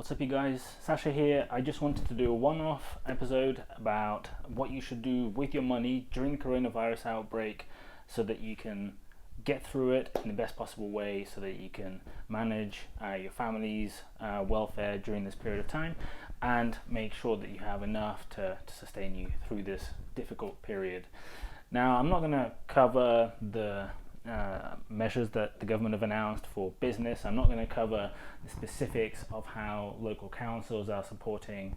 What's up, you guys? Sasha here. I just wanted to do a one-off episode about what you should do with your money during the coronavirus outbreak so that you can get through it in the best possible way, so that you can manage your family's welfare during this period of time and make sure that you have enough to sustain you through this difficult period. Now, I'm not going to cover the measures that the government have announced for business. I'm not going to cover the specifics of how local councils are supporting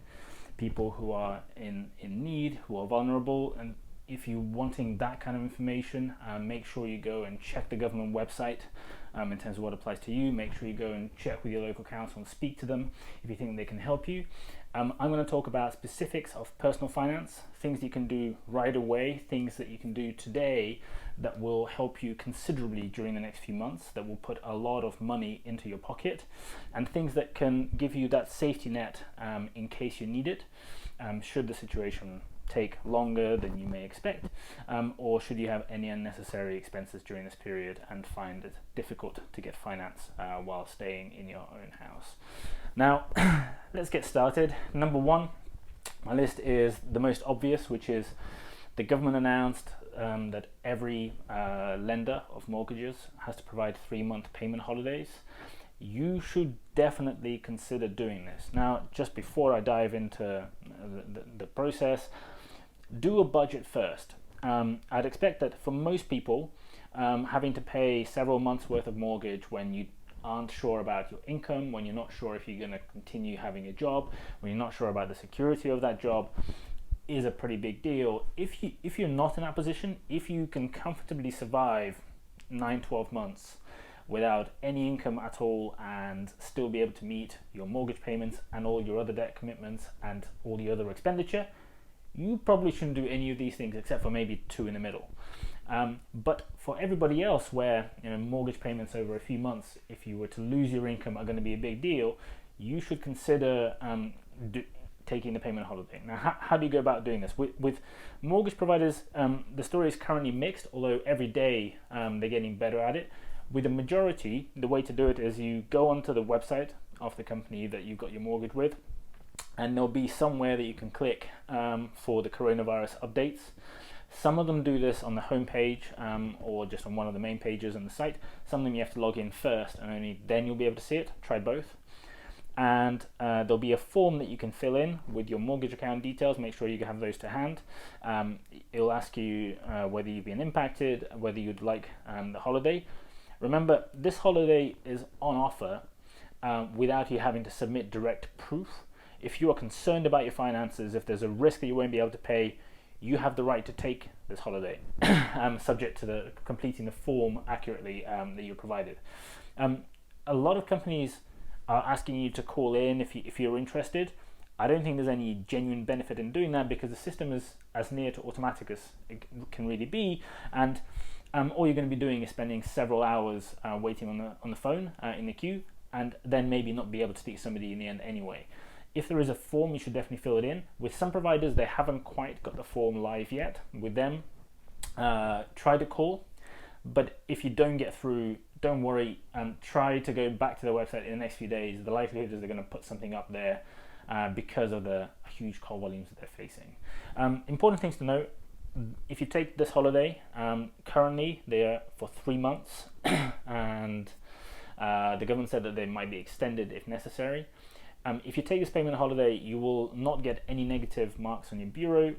people who are in need, who are vulnerable. And if you're wanting that kind of information, make sure you go and check the government website in terms of what applies to you. Make sure you go and check with your local council and speak to them if you think they can help you. I'm going to talk about specifics of personal finance, things you can do right away, things that you can do today that will help you considerably during the next few months, that will put a lot of money into your pocket, and things that can give you that safety net in case you need it, should the situation take longer than you may expect, or should you have any unnecessary expenses during this period and find it difficult to get finance while staying in your own house. Now, let's get started. Number one, my list is the most obvious, which is the government announced that every lender of mortgages has to provide 3-month payment holidays. You should definitely consider doing this. Now, just before I dive into the process, do a budget first. I'd expect that for most people, having to pay several months worth of mortgage when you aren't sure about your income, when you're not sure if you're going to continue having a job, when you're not sure about the security of that job, is a pretty big deal. If you're not in that position, if you can comfortably survive 9-12 months without any income at all and still be able to meet your mortgage payments and all your other debt commitments and all the other expenditure, you probably shouldn't do any of these things except for maybe two in the middle. But for everybody else, where mortgage payments over a few months, if you were to lose your income, are going to be a big deal, you should consider taking the payment holiday. Now, how do you go about doing this? With mortgage providers, the story is currently mixed, although every day they're getting better at it. With the majority, the way to do it is you go onto the website of the company that you've got your mortgage with, and there'll be somewhere that you can click for the coronavirus updates. Some of them do this on the home page or just on one of the main pages on the site. Some of them you have to log in first, and only then you'll be able to see it. Try both. And there'll be a form that you can fill in with your mortgage account details. Make sure you have those to hand. It'll ask you whether you've been impacted, whether you'd like the holiday. Remember, this holiday is on offer without you having to submit direct proof. If you are concerned about your finances, if there's a risk that you won't be able to pay, you have the right to take this holiday, subject to completing the form accurately that you're provided. A lot of companies are asking you to call in if you're interested. I don't think there's any genuine benefit in doing that, because the system is as near to automatic as it can really be, and all you're going to be doing is spending several hours waiting on the phone in the queue, and then maybe not be able to speak to somebody in the end anyway. If there is a form, you should definitely fill it in. With some providers, they haven't quite got the form live yet. With them, try to call. But if you don't get through, don't worry. Try to go back to the website in the next few days. The likelihood is they're going to put something up there because of the huge call volumes that they're facing. Important things to note: if you take this holiday, currently they are for 3 months, and the government said that they might be extended if necessary. If you take this payment holiday, you will not get any negative marks on your bureau.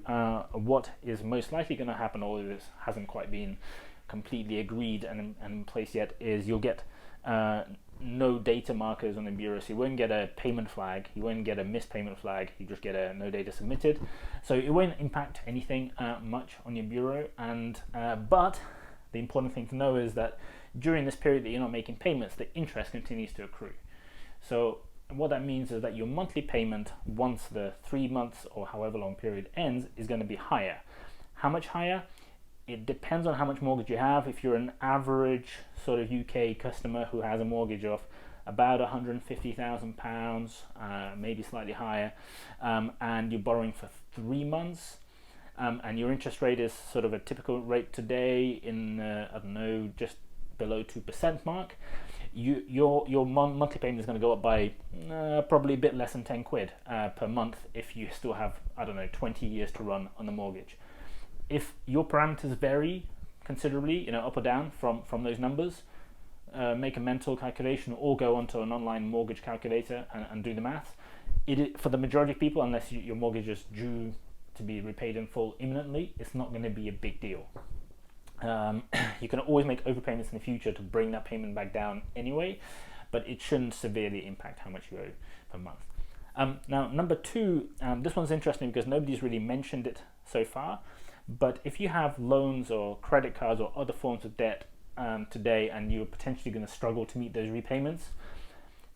What is most likely going to happen, although this hasn't quite been completely agreed and in place yet, is you'll get no data markers on the bureau. So you won't get a payment flag, you won't get a missed payment flag, you just get a no data submitted. So it won't impact anything much on your bureau. But the important thing to know is that during this period that you're not making payments, the interest continues to accrue. So what that means is that your monthly payment, once the 3 months or however long period ends, is going to be higher. How much higher? It depends on how much mortgage you have. If you're an average sort of UK customer who has a mortgage of about £150,000, maybe slightly higher, and you're borrowing for 3 months, and your interest rate is sort of a typical rate today in, I don't know, just below 2% mark, your monthly payment is going to go up by probably a bit less than 10 quid per month if you still have, I don't know, 20 years to run on the mortgage. If your parameters vary considerably, up or down from those numbers, make a mental calculation or go onto an online mortgage calculator and do the math. For the majority of people, unless your mortgage is due to be repaid in full imminently, it's not going to be a big deal. You can always make overpayments in the future to bring that payment back down anyway, but it shouldn't severely impact how much you owe per month. Now, number two, this one's interesting because nobody's really mentioned it so far, but if you have loans or credit cards or other forms of debt today and you're potentially going to struggle to meet those repayments,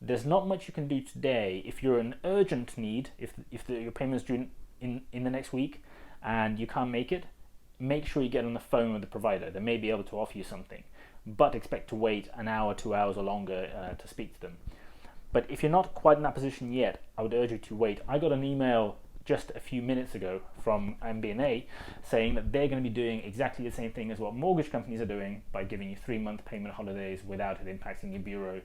there's not much you can do today. If you're in urgent need, if your payment's due in the next week and you can't make it, make sure you get on the phone with the provider. They may be able to offer you something, but expect to wait an hour, 2 hours or longer to speak to them. But if you're not quite in that position yet, I would urge you to wait. I got an email just a few minutes ago from MBNA saying that they're going to be doing exactly the same thing as what mortgage companies are doing by giving you 3-month payment holidays without it impacting your bureau,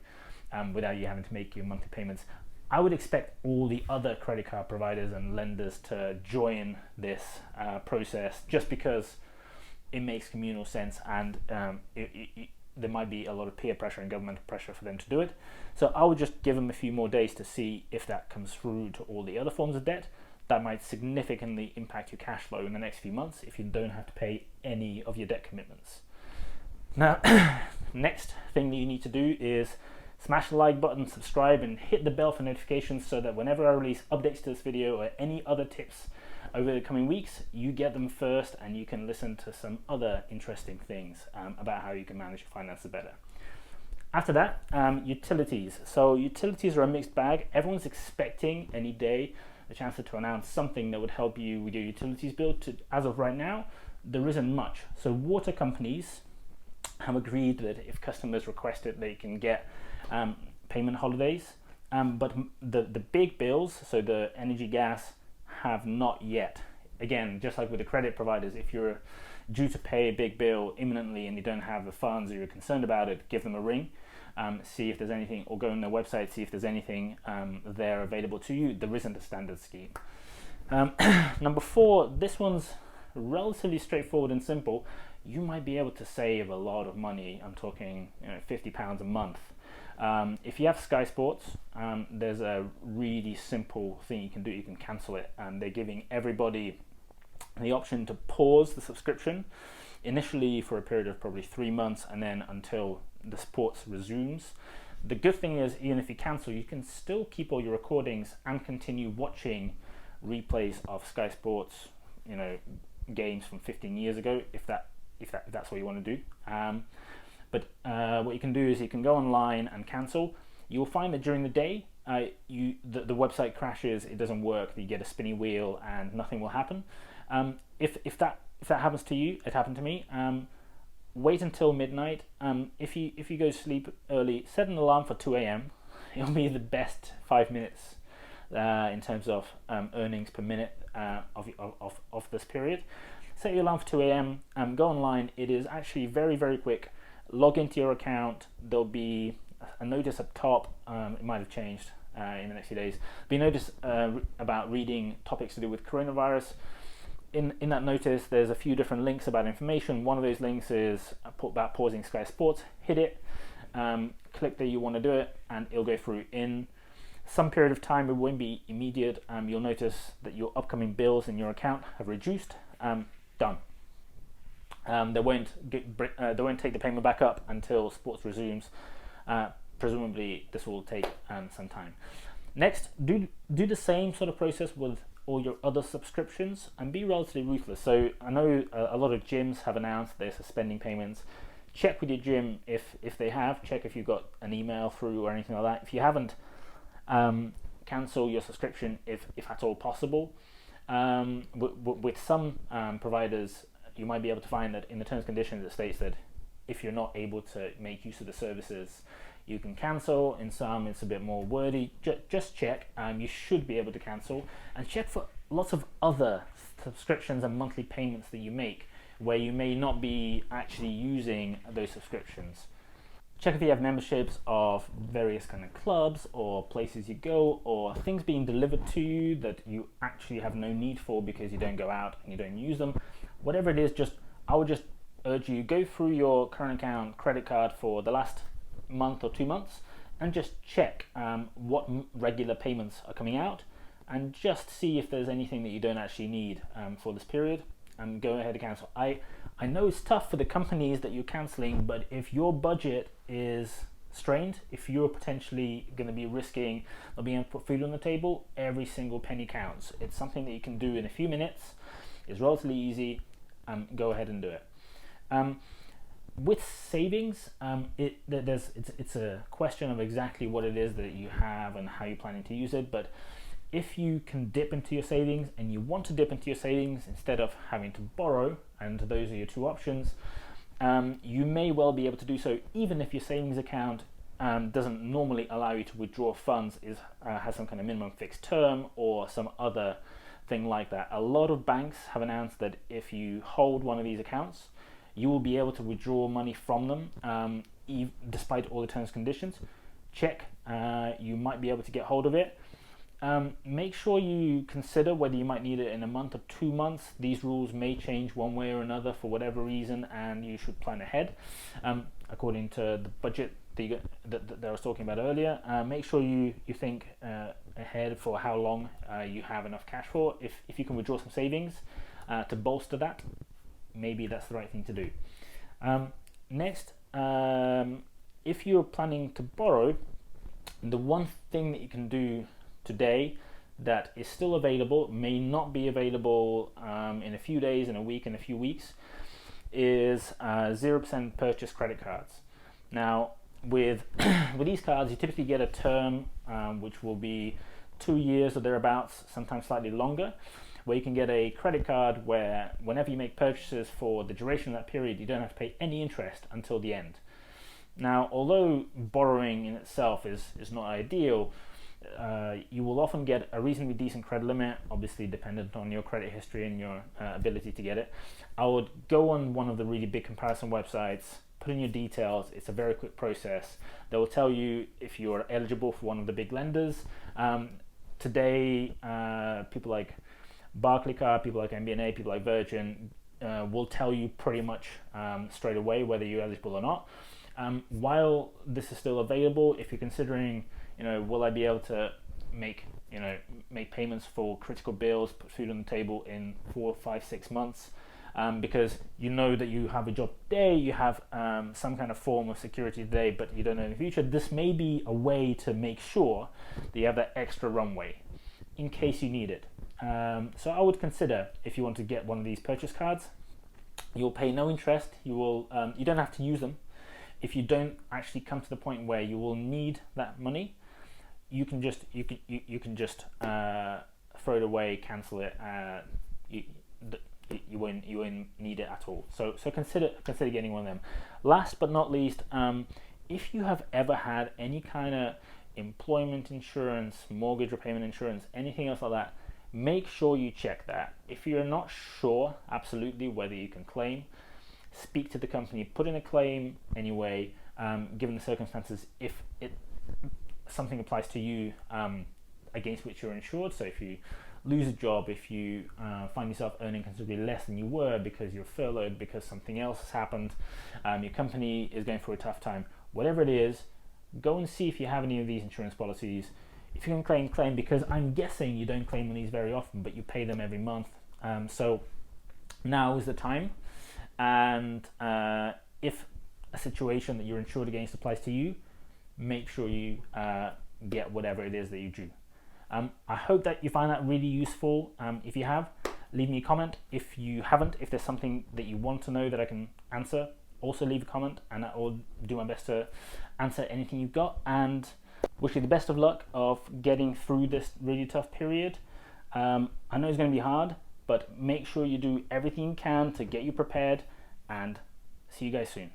without you having to make your monthly payments. I would expect all the other credit card providers and lenders to join this process just because it makes communal sense, and there might be a lot of peer pressure and government pressure for them to do it. So I would just give them a few more days to see if that comes through to all the other forms of debt. That might significantly impact your cash flow in the next few months if you don't have to pay any of your debt commitments. Now, next thing that you need to do is smash the like button, subscribe, and hit the bell for notifications so that whenever I release updates to this video or any other tips over the coming weeks, you get them first and you can listen to some other interesting things about how you can manage your finances better. After that, utilities. So utilities are a mixed bag. Everyone's expecting any day the chancellor to announce something that would help you with your utilities bill. As of right now, there isn't much. So water companies have agreed that if customers request it, they can get payment holidays. But the big bills, so the energy, gas, have not yet. Again, just like with the credit providers, if you're due to pay a big bill imminently and you don't have the funds or you're concerned about it, give them a ring. See if there's anything, or go on their website, see if there's anything there available to you. There isn't a standard scheme. Number 4, this one's relatively straightforward and simple. You might be able to save a lot of money. I'm talking £50 a month. If you have Sky Sports, there's a really simple thing you can do. You can cancel it, and they're giving everybody the option to pause the subscription initially for a period of probably 3 months, and then until the sports resumes. The good thing is, even if you cancel, you can still keep all your recordings and continue watching replays of Sky Sports, games from 15 years ago, if that's what you want to do. But what you can do is you can go online and cancel. You'll find that during the day, the website crashes, it doesn't work, you get a spinny wheel and nothing will happen. If that happens to you, it happened to me. Wait until midnight. If you go to sleep early, set an alarm for 2 a.m. It'll be the best 5 minutes in terms of earnings per minute of this period. Set your alarm for 2 a.m. Go online. It is actually very, very quick. Log into your account. There'll be a notice at the top. It might have changed in the next few days. Be a notice about reading topics to do with coronavirus. In that notice, there's a few different links about information. One of those links is about pausing Sky Sports. Hit it, click that you want to do it, and it'll go through. In some period of time, it won't be immediate. You'll notice that your upcoming bills in your account have reduced. Done. They won't take the payment back up until sports resumes. Presumably, this will take some time. Next, do the same sort of process with all your other subscriptions and be relatively ruthless. So I know a lot of gyms have announced they're suspending payments. Check with your gym if they have. Check if you've got an email through or anything like that. If you haven't, cancel your subscription if at all possible. With some providers, you might be able to find that in the terms and conditions it states that if you're not able to make use of the services, you can cancel. In some, it's a bit more wordy. Just check. You should be able to cancel, and check for lots of other subscriptions and monthly payments that you make where you may not be actually using those subscriptions. check if you have memberships of various kind of clubs or places you go, or things being delivered to you that you actually have no need for because you don't go out and you don't use them. Whatever it is, I would just urge you, go through your current account, credit card for the last month or 2 months, and just check what regular payments are coming out, and just see if there's anything that you don't actually need for this period, and go ahead and cancel. I know it's tough for the companies that you're canceling, but if your budget is strained, if you're potentially going to be risking not being able to put food on the table, every single penny counts. It's something that you can do in a few minutes. It's relatively easy. Go ahead and do it. With savings, it's a question of exactly what it is that you have and how you're planning to use it. But if you can dip into your savings, and you want to dip into your savings instead of having to borrow, and those are your two options, you may well be able to do so even if your savings account doesn't normally allow you to withdraw funds, has some kind of minimum fixed term or some other thing like that. A lot of banks have announced that if you hold one of these accounts, you will be able to withdraw money from them despite all the terms and conditions. Check, you might be able to get hold of it. Make sure you consider whether you might need it in a month or 2 months. These rules may change one way or another for whatever reason, and you should plan ahead according to the budget that I was talking about earlier. Make sure you think ahead for how long you have enough cash for. If you can withdraw some savings to bolster that, maybe that's the right thing to do. Next, if you're planning to borrow, the one thing that you can do today that is still available, may not be available in a few days, in a week, in a few weeks, is 0% purchase credit cards. Now, with these cards, you typically get a term which will be 2 years or thereabouts, sometimes slightly longer, where you can get a credit card where whenever you make purchases for the duration of that period, you don't have to pay any interest until the end. Now, although borrowing in itself is not ideal, you will often get a reasonably decent credit limit, obviously dependent on your credit history and your ability to get it. I would go on one of the really big comparison websites, put in your details. It's a very quick process. They will tell you if you're eligible for one of the big lenders. Today, people like Barclaycard, people like MBNA, people like Virgin will tell you pretty much straight away whether you're eligible or not. While this is still available, if you're considering, will I be able to make payments for critical bills, put food on the table in 4, 5, 6 months, because you know that you have a job today, you have some kind of form of security today, but you don't know in the future. This may be a way to make sure that you have that extra runway in case you need it. So I would consider, if you want to get one of these purchase cards, you'll pay no interest. You don't have to use them. If you don't actually come to the point where you will need that money, you can just throw it away, cancel it. You won't need it at all. So consider getting one of them. Last but not least, if you have ever had any kind of employment insurance, mortgage repayment insurance, anything else like that, make sure you check that. If you're not sure absolutely whether you can claim, speak to the company, put in a claim anyway, given the circumstances, if something applies to you against which you're insured. So if you lose a job, if you find yourself earning considerably less than you were because you're furloughed, because something else has happened, your company is going through a tough time, whatever it is, go and see if you have any of these insurance policies. If you can claim, because I'm guessing you don't claim on these very often, but you pay them every month. So now is the time. And if a situation that you're insured against applies to you, make sure you get whatever it is that you do. I hope that you find that really useful. If you have, leave me a comment. If you haven't, if there's something that you want to know that I can answer, also leave a comment, and I will do my best to answer anything you've got. And wish you the best of luck of getting through this really tough period. I know it's going to be hard, but make sure you do everything you can to get you prepared, and see you guys soon.